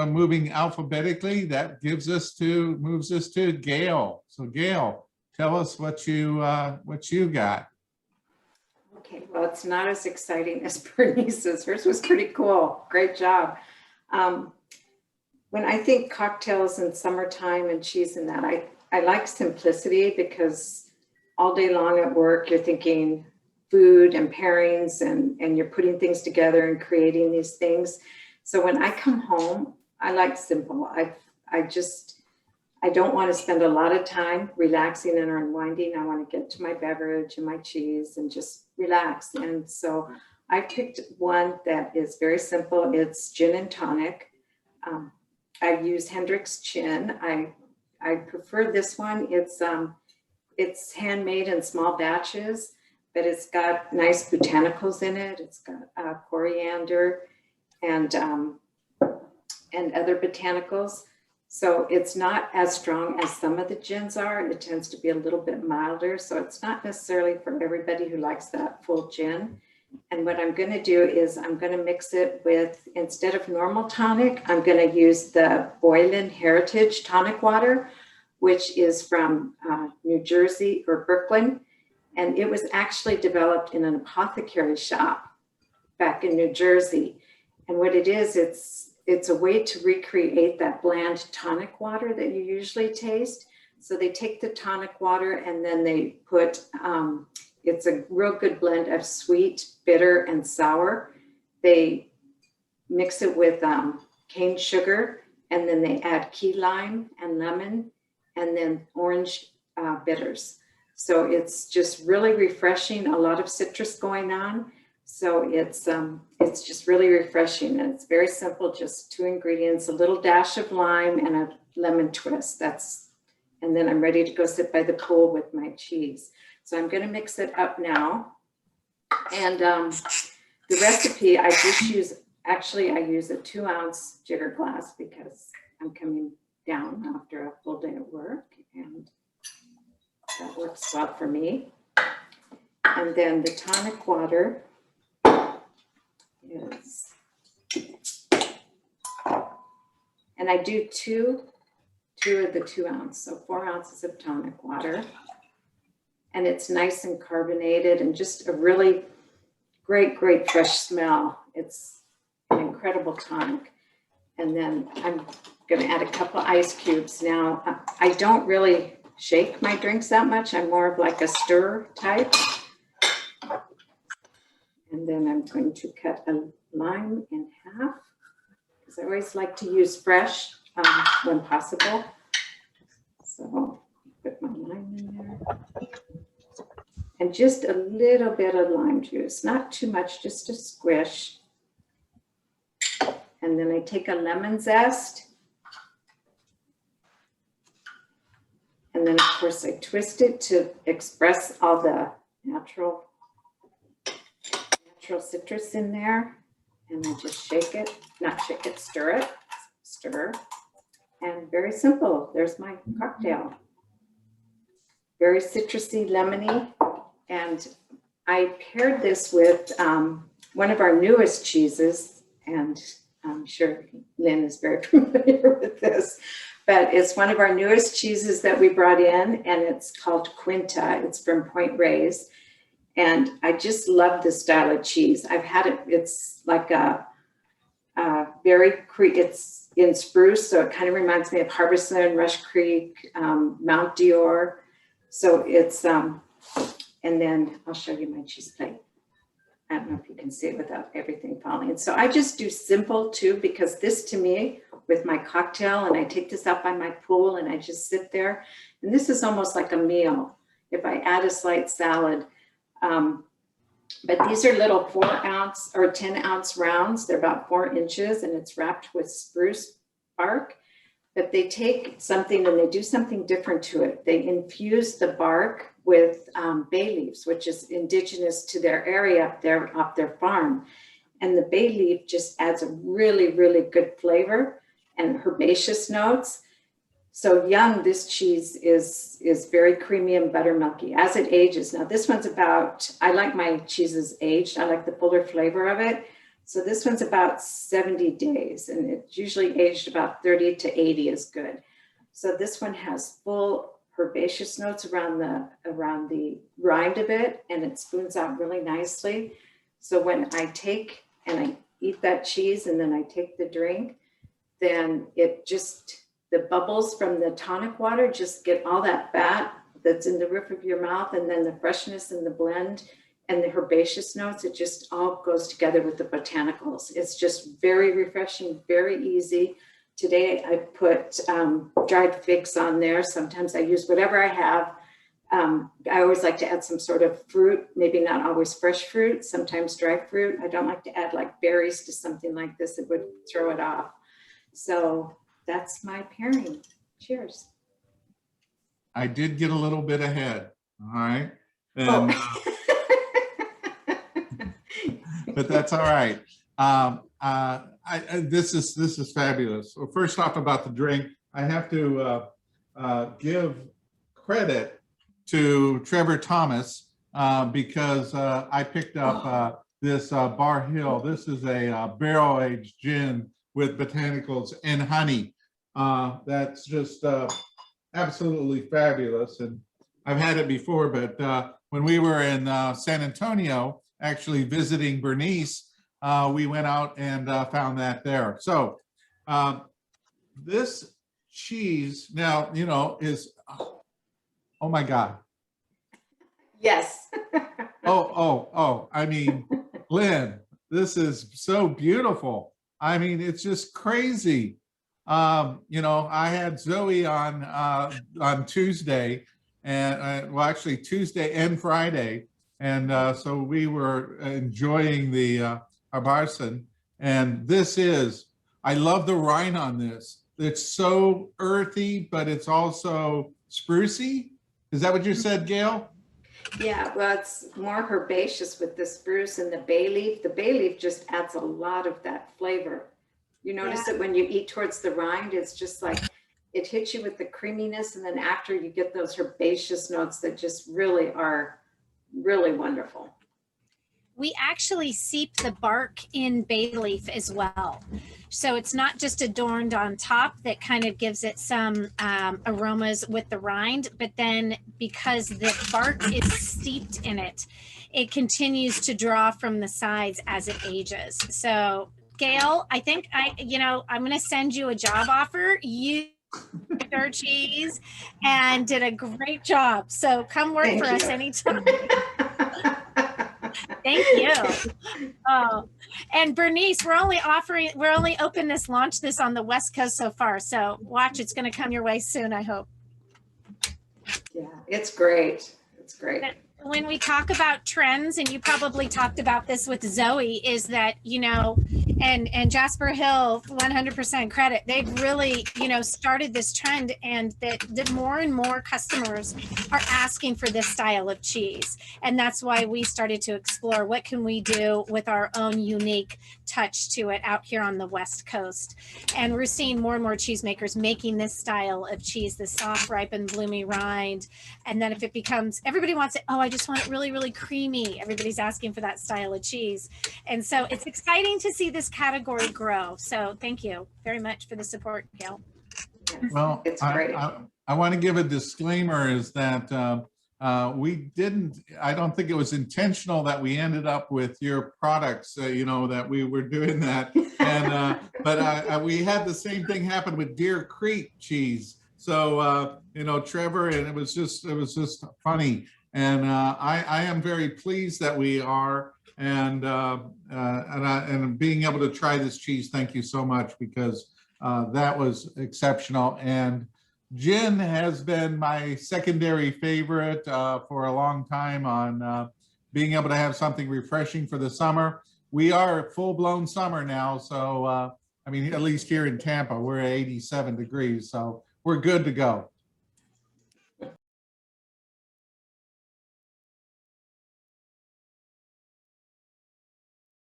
moving alphabetically, that moves us to Gayle. So Gayle, tell us what you got. Okay, well, it's not as exciting as Bernice's. Hers was pretty cool. Great job. When I think cocktails in summertime and cheese and that, I like simplicity, because all day long at work, you're thinking food and pairings, and you're putting things together and creating these things. So when I come home, I like simple. I don't want to spend a lot of time relaxing and unwinding. I want to get to my beverage and my cheese and just relax. And so I picked one that is very simple. It's gin and tonic. I use Hendrick's Gin. I prefer this one. It's handmade in small batches, but it's got nice botanicals in it. It's got coriander and other botanicals. So it's not as strong as some of the gins are. It tends to be a little bit milder. So it's not necessarily for everybody who likes that full gin. And what I'm going to do is I'm going to mix it with, instead of normal tonic, I'm going to use the Boylan Heritage Tonic Water, which is from New Jersey or Brooklyn. And it was actually developed in an apothecary shop back in New Jersey. And what it is, it's a way to recreate that bland tonic water that you usually taste. So they take the tonic water and then they put, it's a real good blend of sweet, bitter, and sour. They mix it with cane sugar, and then they add key lime and lemon, and then orange bitters. So it's just really refreshing, a lot of citrus going on. So it's just really refreshing, and it's very simple, just 2 ingredients, a little dash of lime and a lemon twist. And then I'm ready to go sit by the pool with my cheese. So I'm going to mix it up now. And the recipe, I use a 2-ounce jigger glass, because I'm coming down after a full day at work, and that works well for me. And then the tonic water is, and I do two of the 2 ounce, so 4 ounces of tonic water. And it's nice and carbonated and just a really great fresh smell. It's an incredible tonic. And then I'm going to add a couple ice cubes. Now, I don't really shake my drinks that much. I'm more of like a stir type. And then I'm going to cut a lime in half, because I always like to use fresh when possible. So put my lime in there. And just a little bit of lime juice, not too much, just a squish. And then I take a lemon zest. And then, of course, I twist it to express all the natural citrus in there. And I just shake it, not shake it, stir it, stir. And very simple, there's my cocktail. Very citrusy, lemony. And I paired this with one of our newest cheeses, and I'm sure Lynn is very familiar with this, but it's one of our newest cheeses that we brought in, and it's called Quinta. It's from Point Reyes. And I just love this style of cheese. I've had it, it's like it's in spruce, so it kind of reminds me of Harbison, Rush Creek, Mount Dior. So it's, and then I'll show you my cheese plate. I don't know if you can see it without everything falling. So I just do simple too, because this to me, with my cocktail, and I take this out by my pool and I just sit there, and this is almost like a meal if I add a slight salad. But these are little 4 ounce or 10 ounce rounds. They're about 4 inches, and it's wrapped with spruce bark. But they take something and they do something different to it. They infuse the bark with bay leaves, which is indigenous to their area up there off their farm. And the bay leaf just adds a really, really good flavor and herbaceous notes. So young, this cheese is very creamy and buttermilky as it ages. Now this one's about, I like my cheeses aged. I like the fuller flavor of it. So this one's about 70 days, and it's usually aged about 30 to 80 is good. So this one has full herbaceous notes around the rind of it, and it spoons out really nicely. So when I take and I eat that cheese and then I take the drink, then it just, the bubbles from the tonic water just get all that fat that's in the roof of your mouth, and then the freshness in the blend and the herbaceous notes, it just all goes together with the botanicals. It's just very refreshing, very easy. Today I put dried figs on there. Sometimes I use whatever I have. I always like to add some sort of fruit, maybe not always fresh fruit, sometimes dry fruit. I don't like to add like berries to something like this. It would throw it off. So that's my pairing. Cheers. I did get a little bit ahead, all right? And, but that's all right. This is fabulous. Well, first off about the drink, I have to give credit to Trevor Thomas because I picked up this Bar Hill. This is a barrel-aged gin with botanicals and honey. That's just absolutely fabulous. And I've had it before, but when we were in San Antonio, actually visiting Bernice, we went out and found that there. So this cheese now, you know, is, oh my God. Yes. I mean, Lynn, this is so beautiful. I mean, it's just crazy. You know, I had Zoe on Tuesday, and well, actually Tuesday and Friday, and so we were enjoying the Arbarson. And this is, I love the rind on this. It's so earthy, but it's also sprucey. Is that what you said, Gayle? Yeah, well, it's more herbaceous with the spruce and the bay leaf. The bay leaf just adds a lot of that flavor. You notice it when you eat towards the rind, it's just like, it hits you with the creaminess, and then after you get those herbaceous notes that just really are really wonderful. We actually seep the bark in bay leaf as well. So it's not just adorned on top that kind of gives it some aromas with the rind, but then because the bark is steeped in it, it continues to draw from the sides as it ages. So Gayle, I think I'm going to send you a job offer. You picked our cheese and did a great job. So come work for us anytime. Thank you. Oh, and Bernice, we're only open this, launch this on the West Coast so far. So watch, it's going to come your way soon, I hope. Yeah, it's great. It's great. When we talk about trends, and you probably talked about this with Zoe, is that, you know, and Jasper Hill, 100% credit. They've really, you know, started this trend, and that more and more customers are asking for this style of cheese. And that's why we started to explore what can we do with our own unique touch to it out here on the West Coast. And we're seeing more and more cheesemakers making this style of cheese, the soft, ripened, bloomy rind. And then if it becomes, everybody wants it, oh, I just want it really, really creamy. Everybody's asking for that style of cheese. And so it's exciting to see this category grow. So thank you very much for the support, Gayle. Well, it's great. I want to give a disclaimer is that I don't think it was intentional that we ended up with your products, you know, that we were doing that. And, but we had the same thing happen with Deer Creek cheese. So, you know, Trevor, and it was just funny. And I am very pleased that we are, and being able to try this cheese. Thank you so much, because that was exceptional. And gin has been my secondary favorite for a long time on being able to have something refreshing for the summer. We are full-blown summer now, so I mean, at least here in Tampa, we're at 87 degrees, so we're good to go.